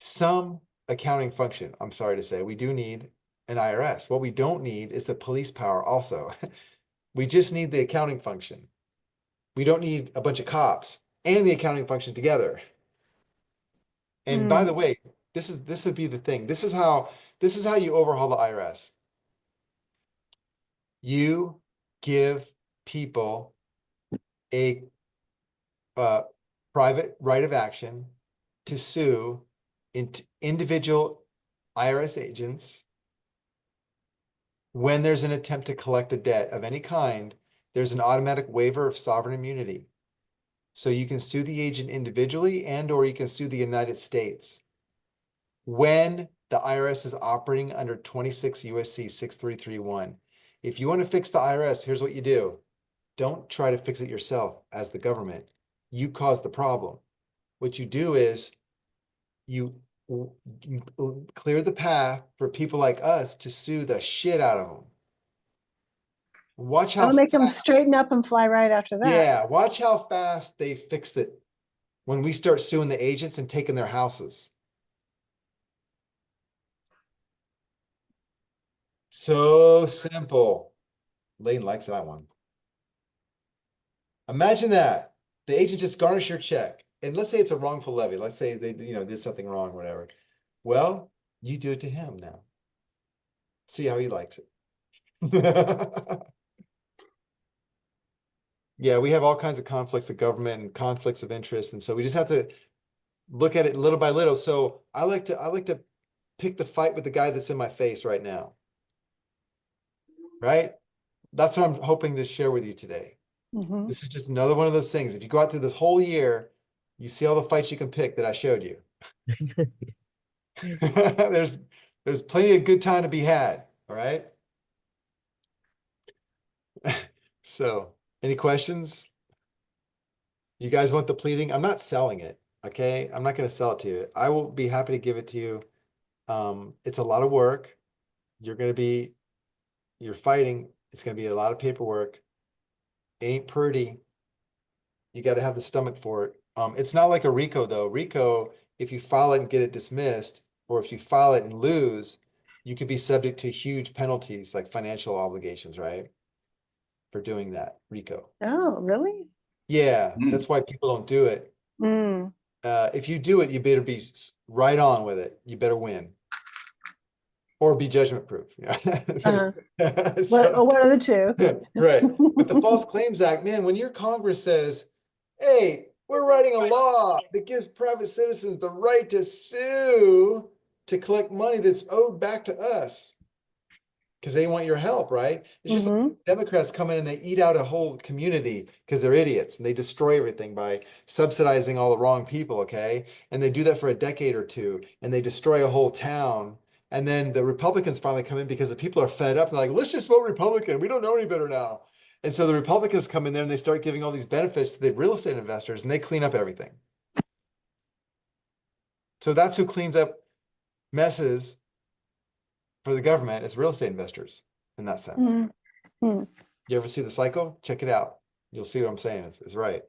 Speaker 1: some accounting function. I'm sorry to say, we do need an IRS. What we don't need is the police power also. We just need the accounting function. We don't need a bunch of cops and the accounting function together. And by the way, this would be the thing. This is how you overhaul the IRS. You give people a private right of action to sue individual IRS agents when there's an attempt to collect a debt of any kind. There's an automatic waiver of sovereign immunity. So you can sue the agent individually or you can sue the United States when the IRS is operating under 26 USC 6331. If you want to fix the IRS, here's what you do. Don't try to fix it yourself as the government. You cause the problem. What you do is you clear the path for people like us to sue the shit out of them. Watch how
Speaker 2: I'll make them
Speaker 1: fast,
Speaker 2: straighten up and fly right after that.
Speaker 1: yeah, watch how fast they fixed it when we start suing the agents and taking their houses. So simple. Lane likes that one. Imagine that. The agent just garnished your check. And let's say it's a wrongful levy. Let's say they, did something wrong, whatever. Well, you do it to him now. See how he likes it. Yeah, we have all kinds of conflicts of government and conflicts of interest. And so we just have to look at it little by little. So I like to pick the fight with the guy that's in my face right now. Right? That's what I'm hoping to share with you today.
Speaker 2: Mhm.
Speaker 1: This is just another one of those things. If you go out through this whole year, you see all the fights you can pick that I showed you. There's plenty of good time to be had. All right. So, any questions? You guys want the pleading? I'm not selling it. Okay. I'm not going to sell it to you. I will be happy to give it to you. It's a lot of work. You're fighting. It's going to be a lot of paperwork. Ain't pretty. You got to have the stomach for it. It's not like a RICO though. RICO, if you file it and get it dismissed, or if you file it and lose, you could be subject to huge penalties like financial obligations, right? For doing that, RICO.
Speaker 2: Oh, really?
Speaker 1: Yeah, that's why people don't do it.
Speaker 2: Mm.
Speaker 1: If you do it, you better be right on with it. You better win. Or be judgment proof.
Speaker 2: Uh-huh.
Speaker 1: So,
Speaker 2: What are the two?
Speaker 1: right. But the False Claims Act, man, when your Congress says, hey, we're writing a law that gives private citizens the right to sue to collect money that's owed back to us because they want your help, right? It's just like Democrats come in and they eat out a whole community because they're idiots and they destroy everything by subsidizing all the wrong people, okay? And they do that for a decade or two and they destroy a whole town. And then the Republicans finally come in because the people are fed up and they're like, let's just vote Republican. We don't know any better now. And so the Republicans come in there and they start giving all these benefits to the real estate investors and they clean up everything. So that's who cleans up messes for the government. It's real estate investors in that sense. You ever see the cycle? Check it out. You'll see what I'm saying. It's right.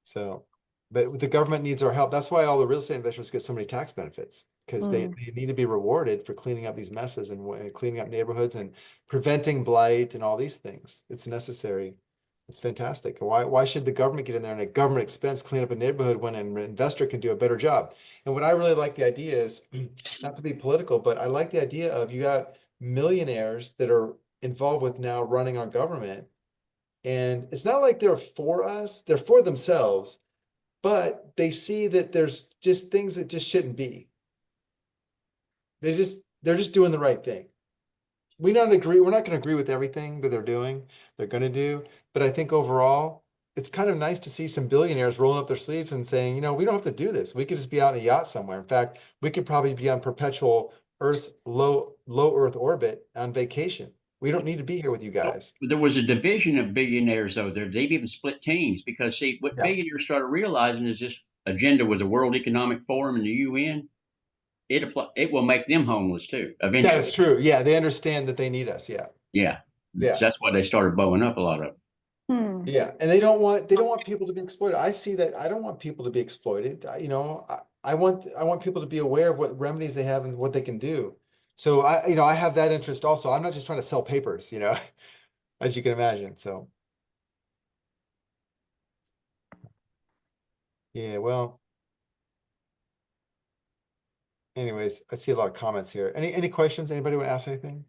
Speaker 1: So, but the government needs our help. That's why all the real estate investors get so many tax benefits because they need to be rewarded for cleaning up these messes and cleaning up neighborhoods and preventing blight and all these things. It's necessary. It's fantastic. Why should the government get in there and at government expense clean up a neighborhood when an investor can do a better job? And what I really like the idea is, not to be political, but I like the idea of you got millionaires that are involved with now running our government. And it's not like they're for us, they're for themselves, but they see that there's just things that just shouldn't be. They're just doing the right thing. We're not going to agree with everything that they're doing, they're going to do, but I think overall, it's kind of nice to see some billionaires rolling up their sleeves and saying, you know, we don't have to do this. We could just be out in a yacht somewhere. In fact, we could probably be on perpetual Earth's low Earth orbit on vacation. We don't need to be here with you guys.
Speaker 3: There was a division of billionaires, though. They've even split teams because, see, what
Speaker 1: Yeah.
Speaker 3: billionaires started realizing is this agenda with the World Economic Forum and the UN. It will make them homeless too, eventually.
Speaker 1: That is true. Yeah, they understand that they need us. Yeah.
Speaker 3: Yeah.
Speaker 1: Yeah.
Speaker 3: So that's why they started blowing up a lot of them.
Speaker 1: Yeah, and they don't want people to be exploited. I see that. I don't want people to be exploited. You know, I want people to be aware of what remedies they have and what they can do. So I have that interest also. I'm not just trying to sell papers, you know, as you can imagine. So yeah, well, anyways, I see a lot of comments here. Any questions? Anybody want to ask anything?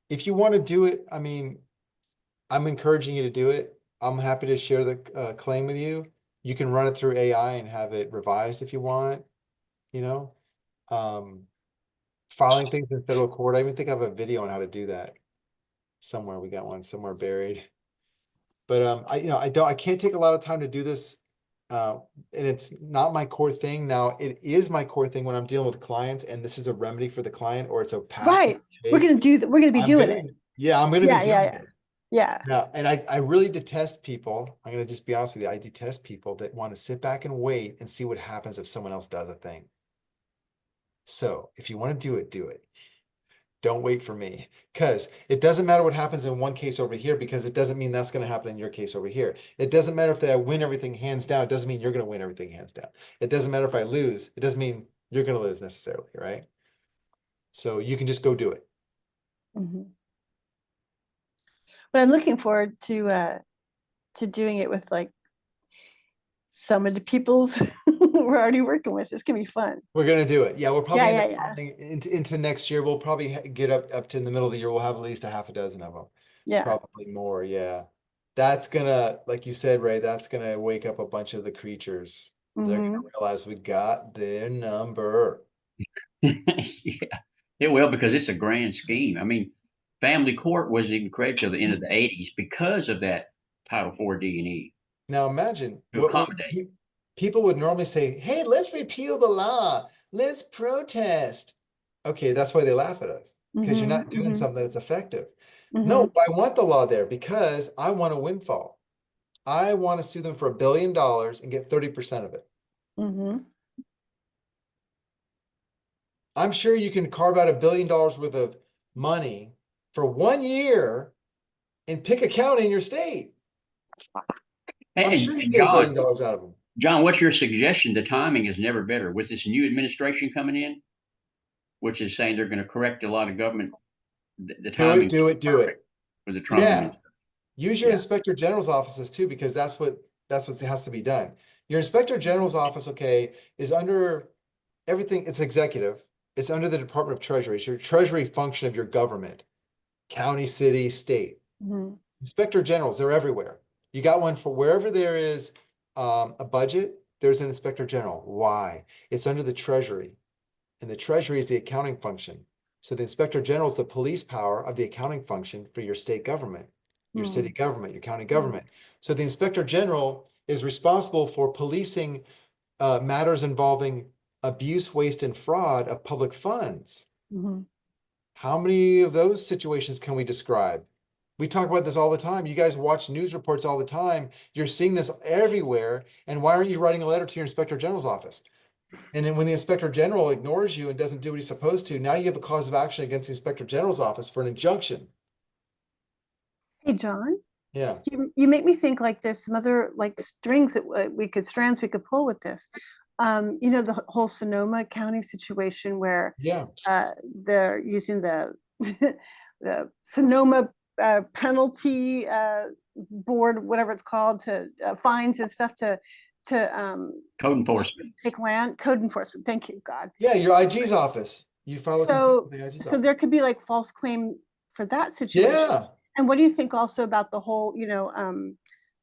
Speaker 1: If you want to do it, I mean, I'm encouraging you to do it. I'm happy to share the claim with you. You can run it through AI and have it revised if you want, you know. Filing things in federal court. I even think I have a video on how to do that. Somewhere we got one somewhere buried. But I can't take a lot of time to do this. And it's not my core thing. Now it is my core thing when I'm dealing with clients and this is a remedy for the client or it's a path.
Speaker 2: Right. We're gonna do that. We're gonna be doing it.
Speaker 1: Yeah, I'm gonna be doing it.
Speaker 2: Yeah.
Speaker 1: Yeah, and I really detest people. I'm gonna just be honest with you. I detest people that want to sit back and wait and see what happens if someone else does a thing. So if you want to do it, do it. Don't wait for me, because it doesn't matter what happens in one case over here, because it doesn't mean that's going to happen in your case over here. It doesn't matter if I win everything hands down. It doesn't mean you're going to win everything hands down. It doesn't matter if I lose. It doesn't mean you're going to lose necessarily, right? So you can just go do it.
Speaker 2: But I'm looking forward to doing it with like some of the peoples we're already working with. It's gonna be fun.
Speaker 1: We're gonna do it. Yeah, we'll probably end up
Speaker 2: Yeah.
Speaker 1: planning into next year. We'll probably get up to in the middle of the year. We'll have at least a half a dozen of them.
Speaker 2: Yeah.
Speaker 1: Probably more. Yeah. That's gonna, like you said, Ray, that's gonna wake up a bunch of the creatures. They're gonna realize we got their number.
Speaker 3: Yeah, it will, because it's a grand scheme. I mean, family court was even created till the end of the 80s because of that Title IV D&E.
Speaker 1: Now imagine
Speaker 3: To
Speaker 1: what
Speaker 3: accommodate.
Speaker 1: people would normally say, hey, let's repeal the law. Let's protest. Okay, that's why they laugh at us, because you're not doing something that's effective. No, I want the law there because I want a windfall. I want to sue them for $1 billion and get 30% of it. I'm sure you can carve out $1 billion worth of money for 1 year and pick a county in your state. I'm sure you can get $1 billion out of them.
Speaker 3: John, what's your suggestion? The timing is never better. With this new administration coming in, which is saying they're going to correct a lot of government, the timing.
Speaker 1: Do it.
Speaker 3: With the Trump.
Speaker 1: Yeah. Use your inspector general's offices too, because that's what has to be done. Your inspector general's office, okay, is under everything. It's executive. It's under the Department of Treasury. It's your treasury function of your government, county, city, state. Inspector generals, they're everywhere. You got one for wherever there is a budget, there's an inspector general. Why? It's under the treasury, and the treasury is the accounting function. So the inspector general is the police power of the accounting function for your state government, your city government, your county government. So the inspector general is responsible for policing matters involving abuse, waste, and fraud of public funds. How many of those situations can we describe? We talk about this all the time. You guys watch news reports all the time. You're seeing this everywhere. And why aren't you writing a letter to your inspector general's office? And then when the inspector general ignores you and doesn't do what he's supposed to, now you have a cause of action against the inspector general's office for an injunction.
Speaker 2: Hey, John.
Speaker 1: Yeah.
Speaker 2: You make me think like there's some other like strands we could pull with this. You know, the whole Sonoma County situation where they're using the the Sonoma penalty board, whatever it's called, to fines and stuff to
Speaker 3: code enforcement.
Speaker 2: Take land, code enforcement. Thank you, God.
Speaker 1: Yeah, your IG's office. You follow the IG's
Speaker 2: so
Speaker 1: office.
Speaker 2: there could be like false claim for that situation.
Speaker 1: Yeah.
Speaker 2: And what do you think also about the whole, you know,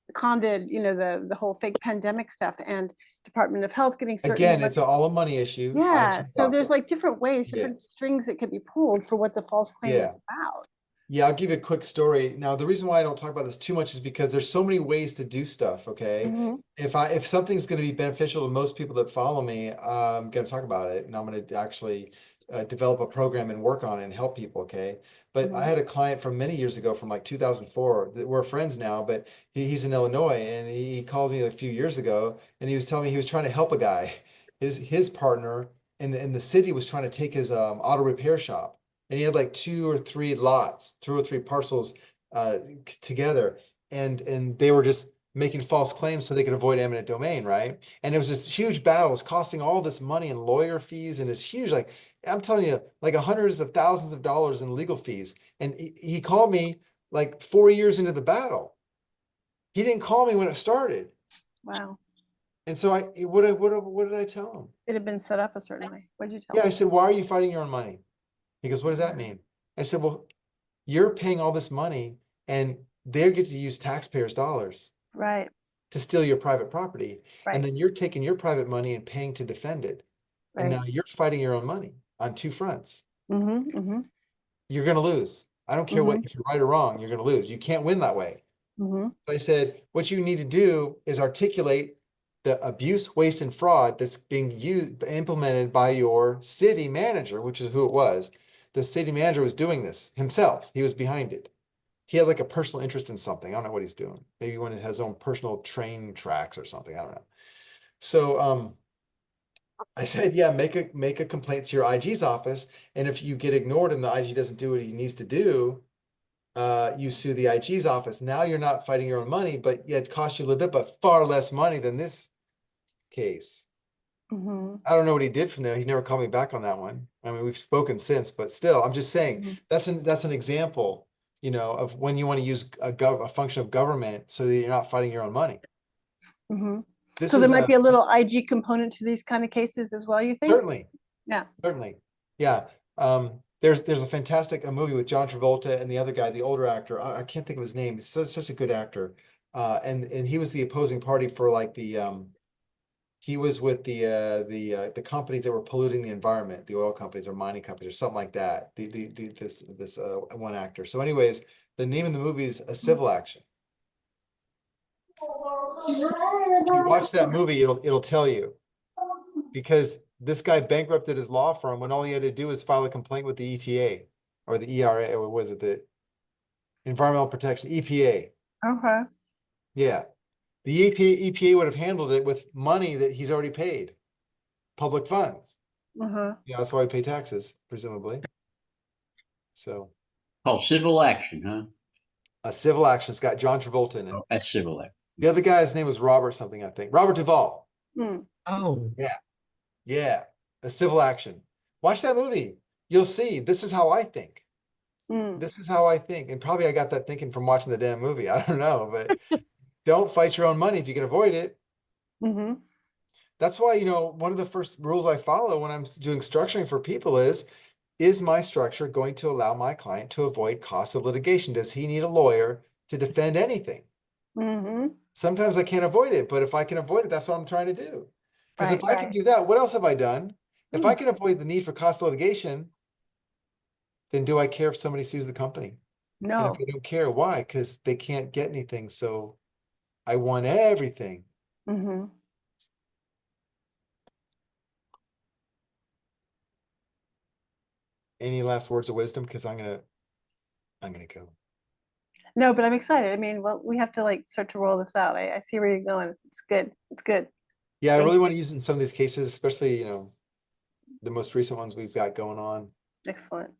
Speaker 2: the COVID, you know, the whole fake pandemic stuff and Department of Health getting certain.
Speaker 1: Again, it's all a money issue.
Speaker 2: Yeah. So there's like different ways, different strings that could be pulled for what the false claim is about.
Speaker 1: Yeah, I'll give you a quick story. Now, the reason why I don't talk about this too much is because there's so many ways to do stuff, okay?
Speaker 2: Mhm.
Speaker 1: If something's going to be beneficial to most people that follow me, I'm going to talk about it, and I'm going to actually develop a program and work on it and help people, okay? But I
Speaker 2: Mhm.
Speaker 1: had a client from many years ago, from like 2004, that we're friends now, but he's in Illinois, and he called me a few years ago, and he was telling me he was trying to help a guy. His partner in the city was trying to take his auto repair shop, and he had like 2 or 3 parcels together, and they were just making false claims so they could avoid eminent domain, right? And it was this huge battle. It was costing all this money in lawyer fees, and it's huge. Like I'm telling you, like hundreds of thousands of dollars in legal fees. And he called me like 4 years into the battle. He didn't call me when it started.
Speaker 2: Wow.
Speaker 1: And so what did I tell him?
Speaker 2: It had been set up a certain way. What did you tell
Speaker 1: Yeah, I
Speaker 2: him?
Speaker 1: said, why are you fighting your own money? He goes, what does that mean? I said, well, you're paying all this money, and they get to use taxpayers' dollars
Speaker 2: Right,
Speaker 1: to steal your private property. And
Speaker 2: right,
Speaker 1: then you're taking your private money and paying to defend it. And
Speaker 2: right.
Speaker 1: now you're fighting your own money on 2 fronts.
Speaker 2: Mm-hmm, mm-hmm,
Speaker 1: You're going to lose. I don't care
Speaker 2: mm-hmm,
Speaker 1: if you're right or wrong, you're going to lose. You can't win that way.
Speaker 2: mm-hmm,
Speaker 1: I said, what you need to do is articulate the abuse, waste, and fraud that's being implemented by your city manager, which is who it was. The city manager was doing this himself. He was behind it. He had like a personal interest in something. I don't know what he's doing. Maybe one of his own personal train tracks or something. I don't know. So I said, yeah, make a complaint to your IG's office. And if you get ignored and the IG doesn't do what he needs to do, you sue the IG's office. Now you're not fighting your own money, but yeah, it costs you a little bit, but far less money than this case.
Speaker 2: mm-hmm,
Speaker 1: I don't know what he did from there. He never called me back on that one. I mean, we've spoken since, but still, I'm just saying
Speaker 2: mm-hmm,
Speaker 1: that's an example, of when you want to use a function of government so that you're not fighting your own money.
Speaker 2: mm-hmm.
Speaker 1: This
Speaker 2: So there
Speaker 1: is
Speaker 2: might be a little IG component to these kind of cases as well, you think?
Speaker 1: certainly,
Speaker 2: Yeah.
Speaker 1: certainly, yeah. There's a fantastic movie with John Travolta and the other guy, the older actor. I can't think of his name. He's such a good actor. And he was the opposing party for like he was with the companies that were polluting the environment, the oil companies or mining companies or something like that. This one actor. So, anyways, the name of the movie is A Civil Action. If you watch that movie, it'll tell you, because this guy bankrupted his law firm when all he had to do was file a complaint with the ETA or the ERA, or was it the Environmental Protection, EPA?
Speaker 2: Okay.
Speaker 1: Yeah. The EPA would have handled it with money that he's already paid, public funds.
Speaker 2: Uh-huh.
Speaker 1: Yeah, that's why we pay taxes, presumably. So
Speaker 3: Called civil action, huh?
Speaker 1: A Civil Action. It's got John Travolta in it.
Speaker 3: Oh, that's civil action.
Speaker 1: The other guy's name was Robert something, I think. Robert Duvall.
Speaker 2: Mm.
Speaker 4: Oh,
Speaker 1: Yeah. A Civil Action. Watch that movie. You'll see. This is how I think.
Speaker 2: Mm.
Speaker 1: This is how I think. And probably I got that thinking from watching the damn movie. I don't know, but don't fight your own money if you can avoid it.
Speaker 2: Mm-hmm.
Speaker 1: That's why, one of the first rules I follow when I'm doing structuring for people is my structure going to allow my client to avoid costs of litigation? Does he need a lawyer to defend anything?
Speaker 2: Mm-hmm.
Speaker 1: Sometimes I can't avoid it, but if I can avoid it, that's what I'm trying to do. Because if
Speaker 2: Right,
Speaker 1: I can do that, what else have I done? If I
Speaker 2: Mm.
Speaker 1: can avoid the need for cost of litigation, then do I care if somebody sues the company? And if
Speaker 2: No.
Speaker 1: I don't care, why? Because they can't get anything. So I want everything.
Speaker 2: Mm-hmm.
Speaker 1: Any last words of wisdom? Because I'm gonna go.
Speaker 2: No, but I'm excited. I mean, well, we have to like start to roll this out. I see where you're going. It's good. It's good.
Speaker 1: Yeah, I
Speaker 2: Thank
Speaker 1: really
Speaker 2: you.
Speaker 1: want to use it in some of these cases, especially, the most recent ones we've got going on.
Speaker 2: Excellent.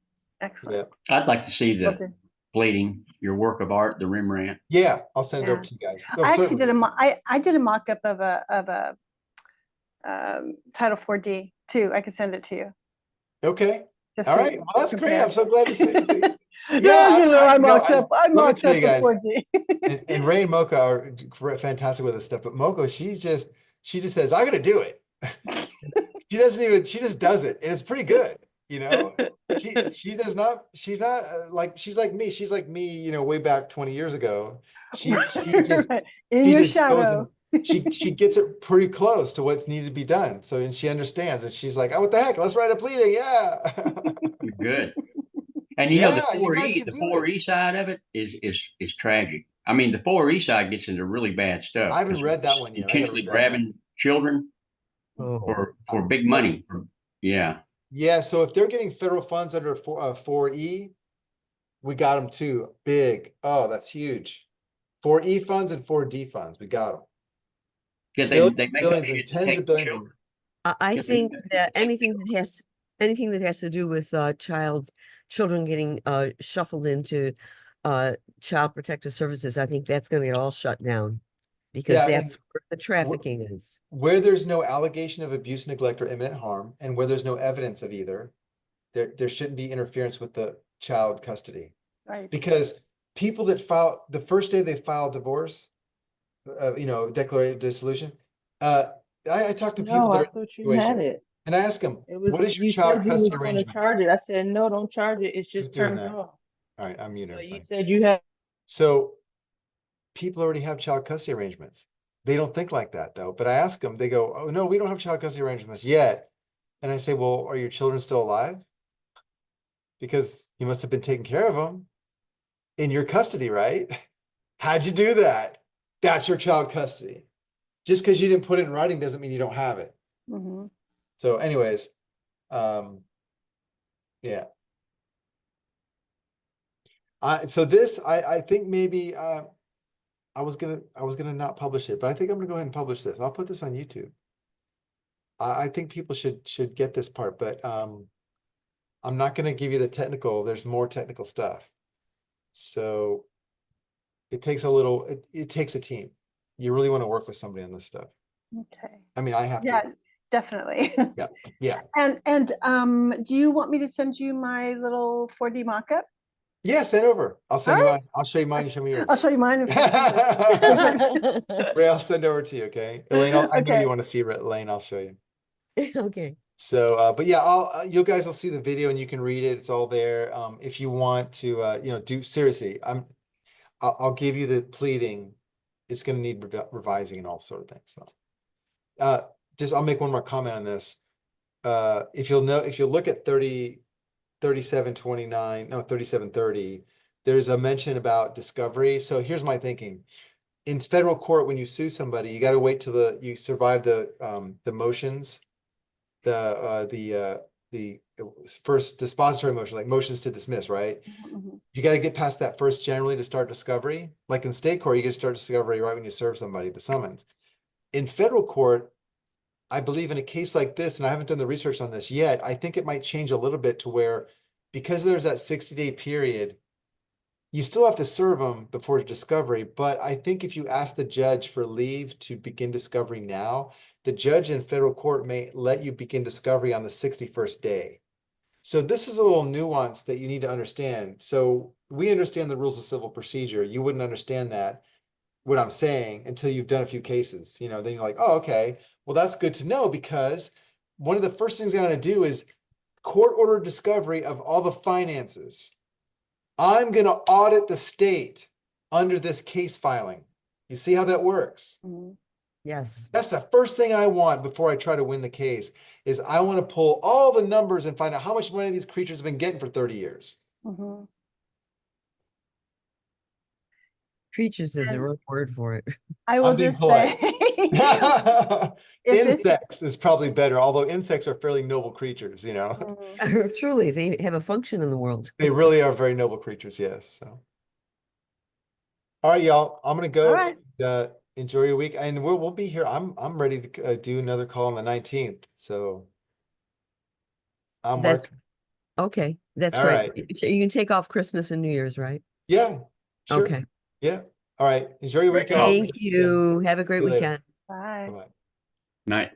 Speaker 1: Yeah.
Speaker 2: Excellent.
Speaker 3: I'd like to see the
Speaker 2: Okay.
Speaker 3: plating, your work of art, the Rembrandt.
Speaker 1: Yeah, I'll send it over
Speaker 2: Yeah.
Speaker 1: to you guys.
Speaker 2: I actually
Speaker 1: Certainly.
Speaker 2: did I did a mock-up of a Title 4D too. I could send it to you.
Speaker 1: Okay.
Speaker 2: Just
Speaker 1: All
Speaker 2: so
Speaker 1: right.
Speaker 2: you
Speaker 1: Well, that's great.
Speaker 2: compare.
Speaker 1: I'm so glad to see.
Speaker 2: No,
Speaker 1: Yeah,
Speaker 2: no, no, I mocked up. I
Speaker 1: let me
Speaker 2: mocked
Speaker 1: tell
Speaker 2: up
Speaker 1: you
Speaker 2: the
Speaker 1: guys,
Speaker 2: 4D.
Speaker 1: and Ray and Mocha are fantastic with this stuff, but Mocha, she just says, I'm gonna do it. She just does it, and it's pretty good, She does not, she's not she's like me. She's like me, way back 20 years ago. She just
Speaker 2: Right. In
Speaker 1: she
Speaker 2: your
Speaker 1: just goes
Speaker 2: shadow.
Speaker 1: and she gets it pretty close to what's needed to be done. So, and she understands, and she's like, oh, what the heck? Let's write a pleading. Yeah.
Speaker 3: You're good. And you know, the
Speaker 1: Yeah, you guys
Speaker 3: 4E,
Speaker 1: can
Speaker 3: the
Speaker 1: do it.
Speaker 3: 4E side of it is tragic. I mean, the 4E side gets into really bad stuff
Speaker 1: I haven't
Speaker 3: because
Speaker 1: read that one yet. I gotta
Speaker 3: intentionally
Speaker 1: read that now.
Speaker 3: grabbing children
Speaker 4: Oh,
Speaker 3: for big money. Yeah.
Speaker 1: Yeah, so if they're getting federal funds under 4E, we got them too. Big. Oh, that's huge. 4E funds and 4D funds. We got them.
Speaker 3: Yeah,
Speaker 1: Billions,
Speaker 3: they make up
Speaker 1: billions, and
Speaker 3: shit to
Speaker 1: tens of
Speaker 3: take
Speaker 1: billions.
Speaker 3: children.
Speaker 4: I
Speaker 3: Yeah,
Speaker 4: think that
Speaker 3: they-
Speaker 4: anything that has to do with children getting shuffled into child protective services, I think that's going to get all shut down because
Speaker 1: Yeah,
Speaker 4: that's
Speaker 1: and
Speaker 4: where the trafficking is.
Speaker 1: where there's no allegation of abuse, neglect, or imminent harm, and where there's no evidence of either, there shouldn't be interference with the child custody.
Speaker 2: Right.
Speaker 1: Because people that file the first day they file divorce, declaration dissolution, I talk to people
Speaker 6: No,
Speaker 1: that
Speaker 6: I
Speaker 1: are in
Speaker 6: thought
Speaker 1: the
Speaker 6: you had
Speaker 1: situation,
Speaker 6: it.
Speaker 1: and I ask them,
Speaker 6: It was,
Speaker 1: what is your
Speaker 6: you
Speaker 1: child
Speaker 6: said you was
Speaker 1: custody
Speaker 6: going to
Speaker 1: arrangement?
Speaker 6: charge it. I said, no, don't charge it. It's
Speaker 1: Who's
Speaker 6: just
Speaker 1: doing
Speaker 6: turned
Speaker 1: that?
Speaker 6: off.
Speaker 1: All right, I'm muted.
Speaker 6: So you
Speaker 1: Thanks.
Speaker 6: said you had.
Speaker 1: So people already have child custody arrangements. They don't think like that though. But I ask them, they go, oh no, we don't have child custody arrangements yet. And I say, well, are your children still alive? Because you must have been taking care of them in your custody, right? How'd you do that? That's your child custody. Just because you didn't put it in writing doesn't mean you don't have it.
Speaker 2: Mhm.
Speaker 1: So anyways, yeah. So this, I think maybe, I was gonna not publish it, but I think I'm gonna go ahead and publish this. I'll put this on YouTube. I think people should get this part, but I'm not gonna give you the technical. There's more technical stuff. So it takes it takes a team. You really want to work with somebody on this stuff.
Speaker 2: Okay.
Speaker 1: I mean, I have
Speaker 2: Yeah,
Speaker 1: to.
Speaker 2: definitely.
Speaker 1: Yeah, yeah.
Speaker 2: And do you want me to send you my little 4D mock-up?
Speaker 1: Yeah, send over. I'll send you
Speaker 2: All right.
Speaker 1: mine. I'll show you mine. You show me yours.
Speaker 2: I'll show you mine.
Speaker 1: Ray, I'll send over to you. Okay, Elaine. I know
Speaker 2: Okay.
Speaker 1: you want to see it, Elaine. I'll show you.
Speaker 4: Okay.
Speaker 1: So, but yeah, you guys will see the video and you can read it. It's all there. If you want to, seriously, I'll give you the pleading. It's going to need revising and all sort of things. So, I'll make one more comment on this. If you'll look at 3730, there's a mention about discovery. So here's my thinking. In federal court, when you sue somebody, you got to wait till you survive the motions, the first dispository motion, like motions to dismiss, right?
Speaker 2: Mhm.
Speaker 1: You got to get past that first generally to start discovery. Like in state court, you get to start discovery right when you serve somebody, the summons. In federal court, I believe in a case like this, and I haven't done the research on this yet, I think it might change a little bit to where, because there's that 60-day period, you still have to serve them before discovery. But I think if you ask the judge for leave to begin discovery now, the judge in federal court may let you begin discovery on the 61st day. So this is a little nuance that you need to understand. So we understand the rules of civil procedure. You wouldn't understand that, what I'm saying, until you've done a few cases, then you're like, oh, okay, well, that's good to know, because one of the first things I'm going to do is court order discovery of all the finances. I'm going to audit the state under this case filing. You see how that works?
Speaker 2: Mhm.
Speaker 4: Yes.
Speaker 1: That's the first thing I want before I try to win the case, is I want to pull all the numbers and find out how much money these creatures have been getting for 30 years.
Speaker 2: Mhm.
Speaker 4: Creatures is the
Speaker 2: And
Speaker 4: wrong word for it.
Speaker 2: I will
Speaker 1: I'm being
Speaker 2: just say,
Speaker 1: polite.
Speaker 2: if this,
Speaker 1: Insects is probably better, although insects are fairly noble creatures,
Speaker 2: Mhm.
Speaker 4: Truly, they have a function in the world.
Speaker 1: They really are very noble creatures, yes. So, all right, y'all, I'm gonna
Speaker 2: All
Speaker 1: go.
Speaker 2: right.
Speaker 1: Enjoy your week, and we'll be here. I'm ready to do another call on the 19th. So I'm
Speaker 4: That's
Speaker 1: working.
Speaker 4: okay. That's
Speaker 1: All
Speaker 4: great.
Speaker 1: right.
Speaker 4: You can take off Christmas and New Year's, right?
Speaker 1: Yeah, sure.
Speaker 4: Okay.
Speaker 1: Yeah. All right. Enjoy your week, y'all.
Speaker 4: Thank you. Have a great
Speaker 1: See you later.
Speaker 4: weekend.
Speaker 2: Bye.
Speaker 1: Bye-bye.
Speaker 3: Night.